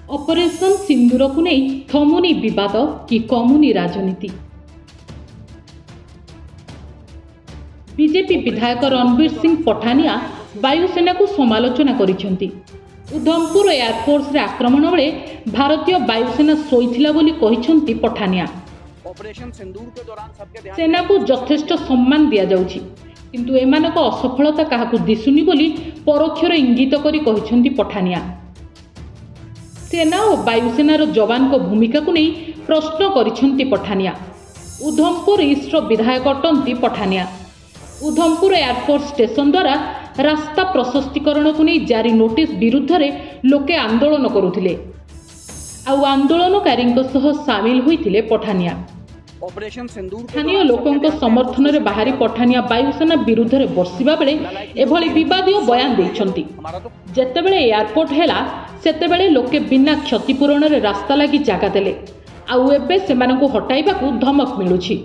Operation सिंदूर को नहीं थमुनी विवाद कि कमुनी राजनीति। बीजेपी विधायक रणवीर सिंह पठानिया वायुसेना को समालोचना करिसेंती। उधमपुर एयरफोर्स रे आक्रमण बेले भारतीय वायुसेना शोइथिला बोली कहिसेंती पठानिया। ऑपरेशन सिंदूर के दौरान सबके ध्यान सेना को यथेष्ट सम्मान दिया जाउछि, किंतु एमानक असफलता काहाकु दिसुनी बोली परोक्षर इंगित करी कहिसेंती पठानिया। सेना और वायुसेनार जवान को भूमिका को नहीं प्रश्न करिसेंती पठानिया। उधमपुर ईस्ट विधायक अटंती पठानिया। उधमपुर एयरफोर्स स्टेशन द्वारा रास्ता प्रशस्तीकरण को नहीं जारी नोटिस विरुद्ध रे लोके आंदोलन करुथिले। आउ आंदोलनकारी सामिल होइथिले पठानिया। ऑपरेशन सिंदूर स्थानीय लोकों समर्थन रे बाहरी पठानिया वायुसेना विरुद्ध रे बर्षिबा बेले एभली विवादीय बयान दैछंती। जेतेबेले एयरपोर्ट हैला सेतेबेले लोके बिना क्षतिपूरण रे रास्ता लागि जागा देले, आउ एबे सेमानकु हटाइबाकू धमक मिलुछि।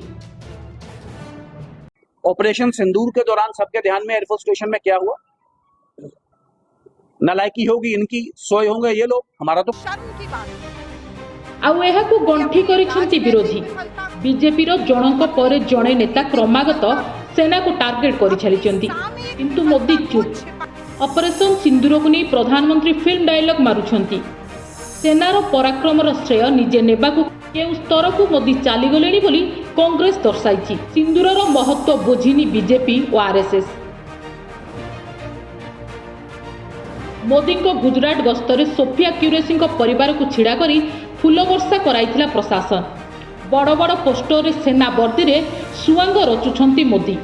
ऑपरेशन सिंदूर के दौरान सबके ध्यान में एयरफोर्स स्टेशन में क्या हुआ? नालायकी होगी इनकी, सोए होंगे ये लोग, हमारा तो शर्म की बात है। आउ एहाकू गंठी करिसेंती विरोधी। बीजेपी रो जनक पर जणे नेता क्रमागत सेना को टार्गेट करि छलिचंती, किंतु मोदी चुप। ऑपरेशन सिंदूर को नहीं प्रधानमंत्री फिल्म डायलॉग मारुछंती। सेनार पराक्रमर श्रेय निजे नेबाकू केउ स्तर को मोदी चाली गलेनी बोली कांग्रेस दर्शाइछि। सिंदूरर महत्व बुझिनी बीजेपी और आरएसएस। मोदी को गुजरात गस्तरे सोफिया क्यूरेसी परिवार को छिड़ा करी फूल वर्षा कराइथिला प्रशासन। बड़ बड़ पोस्टर सेना वर्दी रे सुआंग रचुछंती मोदी।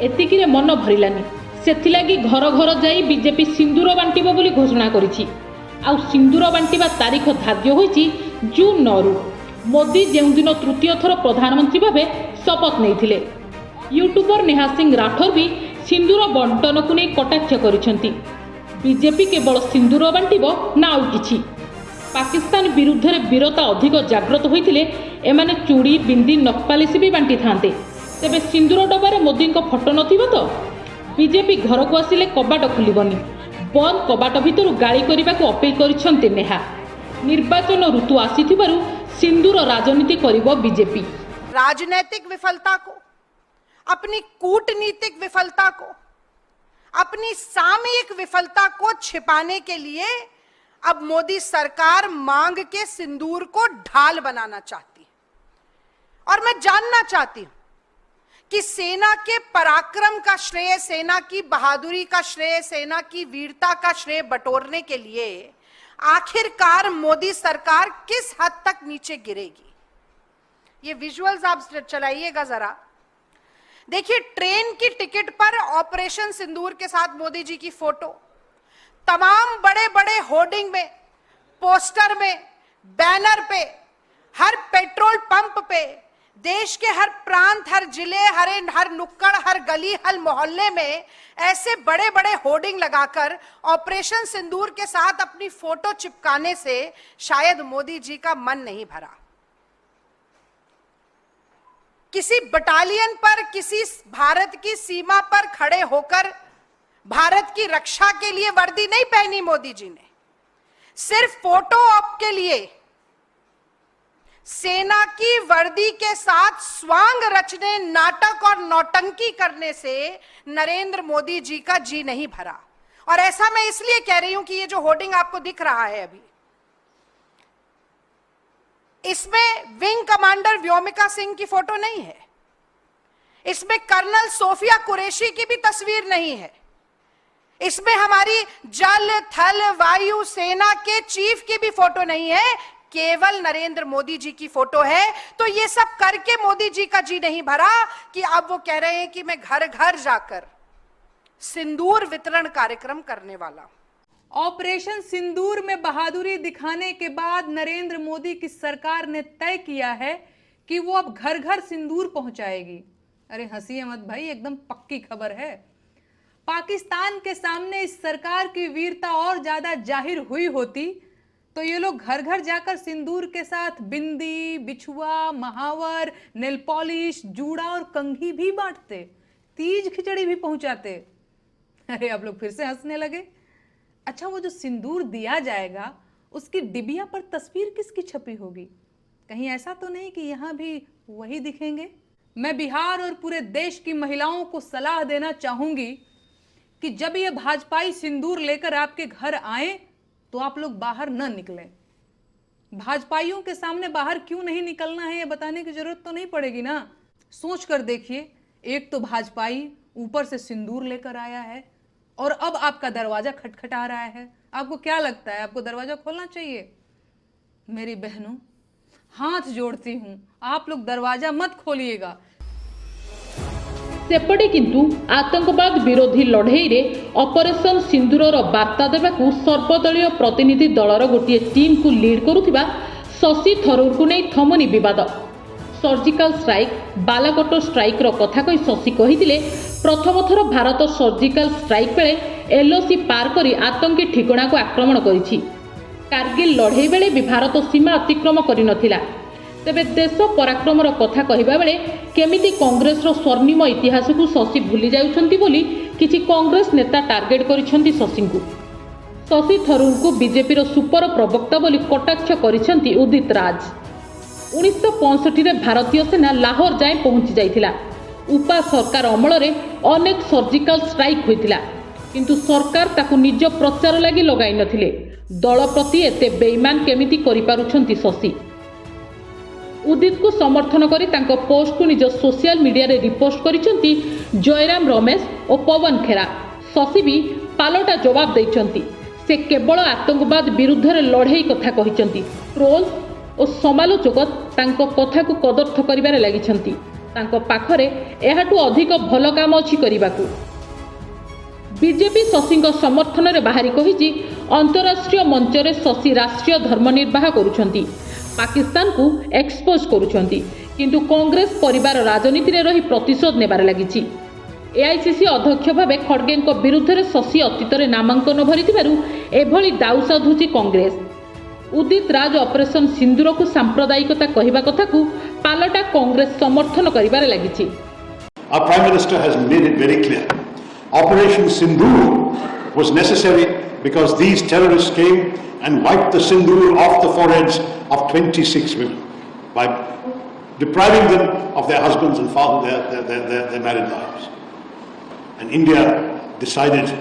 एतिकिरे मन भरिलानी, सेथिलागी घर घर जाई बीजेपी सिंदूर बांटिबो बोली घोषणा करिछि। आउ सिंदूर बांटिबा तारीख धार्य होइछि जून 9 रु। मोदी जेउदिन तृतीय थर प्रधानमंत्री भावे शपथ नेइथिले। यूट्यूबर नेहा सिंह राठौर भी सिंदूर बंटन को नहीं कटाक्ष करिसेंती। बीजेपी केवल सिंदूर बांटिबो ना आउ किछि। पाकिस्तान विरुद्ध रे वीरता अधिक जागृत होइथिले एमाने चूड़ी बिंदी नखपालिश भी बांटी थांते। तेबे सिंदूर डबारे मोदी को फोटो नथिबो तो बीजेपी घर को आसिले कबाट खुलिबनी। बंद कबाट भितर गाड़ी करने को अपील करिसेंती नेहा। निर्वाचन ऋतु आसीथिबारु सिंदूर राजनीति करिबो बीजेपी। राजनीतिक विफलता को, अपनी कूटनीतिक विफलता को, अपनी सामयिक विफलता को छिपाने के लिए अब मोदी सरकार मांग के सिंदूर को ढाल बनाना चाहती है। और मैं जानना चाहती हूं कि सेना के पराक्रम का श्रेय, सेना की बहादुरी का श्रेय, सेना की वीरता का श्रेय बटोरने के लिए आखिरकार मोदी सरकार किस हद तक नीचे गिरेगी। ये विजुअल्स आप चलाइएगा जरा। देखिए, ट्रेन की टिकट पर ऑपरेशन सिंदूर के साथ मोदी जी की फोटो, तमाम बड़े बड़े होर्डिंग में, पोस्टर में, बैनर पे, हर पेट्रोल पंप पे, देश के हर प्रांत, हर जिले, हर नुक्कड़, हर गली, हर मोहल्ले में ऐसे बड़े बड़े होर्डिंग लगाकर ऑपरेशन सिंदूर के साथ अपनी फोटो चिपकाने से शायद मोदी जी का मन नहीं भरा। किसी बटालियन पर, किसी भारत की सीमा पर खड़े होकर भारत की रक्षा के लिए वर्दी नहीं पहनी मोदी जी ने। सिर्फ फोटो ऑप के लिए सेना की वर्दी के साथ स्वांग रचने, नाटक और नौटंकी करने से नरेंद्र मोदी जी का जी नहीं भरा। और ऐसा मैं इसलिए कह रही हूं कि ये जो होर्डिंग आपको दिख रहा है अभी, इसमें विंग कमांडर व्योमिका सिंह की फोटो नहीं है, इसमें कर्नल सोफिया कुरैशी की भी तस्वीर नहीं है, इसमें हमारी जल थल वायु सेना के चीफ की भी फोटो नहीं है, केवल नरेंद्र मोदी जी की फोटो है। तो ये सब करके मोदी जी का जी नहीं भरा कि अब वो कह रहे हैं कि मैं घर घर जाकर सिंदूर वितरण कार्यक्रम करने वाला हूं। ऑपरेशन सिंदूर में बहादुरी दिखाने के बाद नरेंद्र मोदी की सरकार ने तय किया है कि वो अब घर घर सिंदूर पहुंचाएगी। अरे हंसिए मत भाई, एकदम पक्की खबर है। पाकिस्तान के सामने इस सरकार की वीरता और ज्यादा जाहिर हुई होती तो ये लोग घर घर जाकर सिंदूर के साथ बिंदी, बिछुआ, महावर, नेल पॉलिश, जूड़ा और कंघी भी बांटते, तीज खिचड़ी भी पहुंचाते। अरे आप लोग फिर से हंसने लगे। अच्छा, वो जो सिंदूर दिया जाएगा उसकी डिबिया पर तस्वीर किसकी छपी होगी? कहीं ऐसा तो नहीं कि यहाँ भी वही दिखेंगे? मैं बिहार और पूरे देश की महिलाओं को सलाह देना चाहूंगी कि जब ये भाजपाई सिंदूर लेकर आपके घर आए तो आप लोग बाहर न निकलें। भाजपाइयों के सामने बाहर क्यों नहीं निकलना है ये बताने की जरूरत तो नहीं पड़ेगी ना। सोच कर देखिए, एक तो भाजपाई ऊपर से सिंदूर लेकर आया है और अब आपका दरवाजा खटखटा रहा है। आपको क्या लगता है, आपको दरवाजा खोलना चाहिए? मेरी बहनों, हाथ जोड़ती हूं, आप लोग दरवाजा मत खोलिएगा। सेपटे किंतु आतंकवाद विरोधी लड़ई रे ऑपरेशन सिंदूरर वार्ता देवाकू सर्वदलीय प्रतिनिधि दलर गोटे टीम को लीड करुथिबा शशि थरूर को नहीं थमुनी विवाद। सर्जिकल स्ट्राइक बालाकोट स्ट्राइक रो कथा कही शशि कहिथिले प्रथम थर भारत सर्जिकल स्ट्राइक बेले एलओसी पार करी आतंकी ठिकाना को आक्रमण करिछि। कारगिल लड़ई बेले भी भारत सीमा अतिक्रम करि नथिला। तेबे देश पराक्रमर कथा कहवा बेले केमिति कांग्रेस रो स्वर्णिम इतिहास को शशि भूली जाउछंती बोली किछि कांग्रेस नेता टार्गेट करिसेंती शशि को। शशि थरूर को बीजेपी रो सुपर प्रवक्ता बोली कटाक्ष करिसेंती उदित राज। 1965 रे भारतीय सेना लाहौर जाए पहुंची जाइथिला। उपा सरकार अमल रे अनेक सर्जिकल स्ट्राइक होइतिला, किंतु सरकार ताकू निज प्रचार लागि लगाई नथिले। दल प्रति एते बेईमान केमिति करि पारुछंती शशि। उदित को समर्थन करी तांको पोस्ट को निज सोशल मीडिया रे रिपोस्ट करिसेंती जयराम रमेश और पवन खेरा। शशि भी पालटा जवाब दैछंती। से केवल आतंकवाद विरुद्ध रे लड़ई कथा कहिसेंती। ट्रोल और समालोचक तांको कथा को कदर्थ करिबारे लागिछंती। तांको पाखरे एहाटू अधिक भल काम अछि करिबाकू। बीजेपी शशि समर्थन रे बाहरी कहिछि अंतरराष्ट्रीय मंच रे शशि राष्ट्रीय धर्म निर्वाह करुछंती, पाकिस्तान को एक्सपोज करुछंती, किंतु कांग्रेस परिवार राजनीति रे रही प्रतिशोध नेबार लागिछि। एआईसीसी अध्यक्ष भावे खड़गे विरुद्ध रे शशि अतीत रे नामांकन भरिथिबारु एभली दाउ साधुछि कांग्रेस। उदित राज ऑपरेशन सिंदूर को सांप्रदायिकता कहवा कथा को पालटा कांग्रेस समर्थन करिबारे लागिछि। Our Prime Minister has made it very clear. Operation Sindoor was necessary because these terrorists came and wiped the sindoor off the foreheads of 26 women by depriving them of their husbands and their married lives. And India decided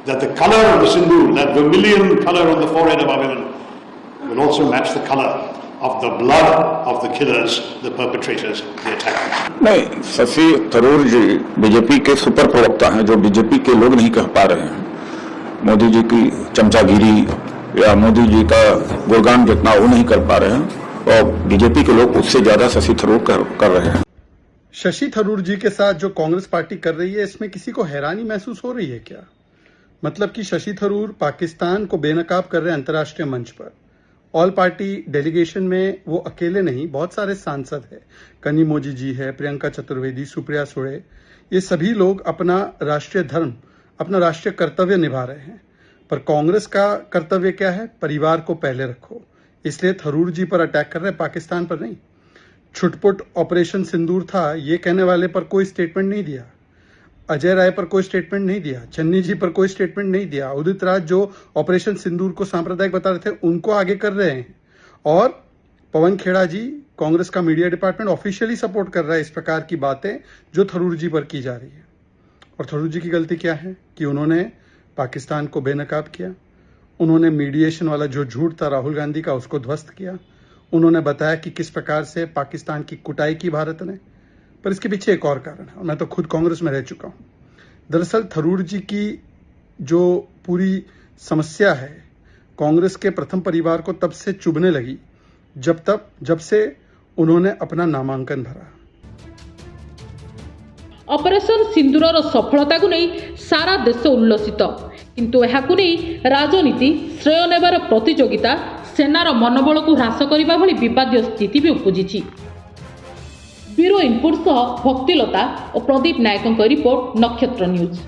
that the color of the sindoor, that vermilion color on the forehead of our women, will also match the color of the blood of the killers, the perpetrators, the attackers. नहीं, शशि थरूर जी BJP के super प्रवक्ता हैं जो BJP के लोग नहीं कह पा रहे हैं। मोदी जी की चमचागिरी या मोदी जी का गुणगान जितना वो नहीं कर पा रहे हैं और बीजेपी के लोग उससे ज्यादा शशि थरूर कर रहे हैं। शशि थरूर जी के साथ जो कांग्रेस पार्टी कर रही है, इसमें किसी को हैरानी महसूस हो रही है क्या? मतलब कि शशि थरूर पाकिस्तान को बेनकाब कर रहे हैं अंतर्राष्ट्रीय मंच पर। ऑल पार्टी डेलीगेशन में वो अकेले नहीं, बहुत सारे सांसद हैं। कनिमोझी जी है, प्रियंका चतुर्वेदी, सुप्रिया सुळे, ये सभी लोग अपना राष्ट्रीय धर्म, अपना राष्ट्रीय कर्तव्य निभा रहे हैं। पर कांग्रेस का कर्तव्य क्या है? परिवार को पहले रखो। इसलिए थरूर जी पर अटैक कर रहे हैं, पाकिस्तान पर नहीं। छुटपुट ऑपरेशन सिंदूर था, ये कहने वाले पर कोई स्टेटमेंट नहीं दिया। अजय राय पर कोई स्टेटमेंट नहीं दिया। चन्नी जी पर कोई स्टेटमेंट नहीं दिया। उदित राज जो ऑपरेशन सिंदूर को सांप्रदायिक बता रहे थे, उनको आगे कर रहे हैं। और पवन खेड़ा जी, कांग्रेस का मीडिया डिपार्टमेंट ऑफिशियली सपोर्ट कर रहा है इस प्रकार की बातें जो थरूर जी पर की जा रही है। और थरूर जी की गलती क्या है कि उन्होंने पाकिस्तान को बेनकाब किया। उन्होंने मीडिएशन वाला जो झूठ था राहुल गांधी का, उसको ध्वस्त किया। उन्होंने बताया कि किस प्रकार से पाकिस्तान की कुटाई की भारत ने। पर इसके पीछे एक और कारण है, और मैं तो खुद कांग्रेस में रह चुका हूं। दरअसल थरूर जी की जो पूरी समस्या है, कांग्रेस के प्रथम परिवार को तब से चुभने लगी जब से उन्होंने अपना नामांकन भरा। ऑपरेशन सिंदूरर सफलता को नहीं सारा देश उल्लसित, किंतु एहाकु नहीं राजनीति श्रेय नेबार प्रतियोगिता सेनार मनोबल को ह्रास करने भली विवादीय स्थिति भी उपजिछि। ब्यूरो इनपुट सह भक्तिलता और प्रदीप नायकों रिपोर्ट, नक्षत्र न्यूज।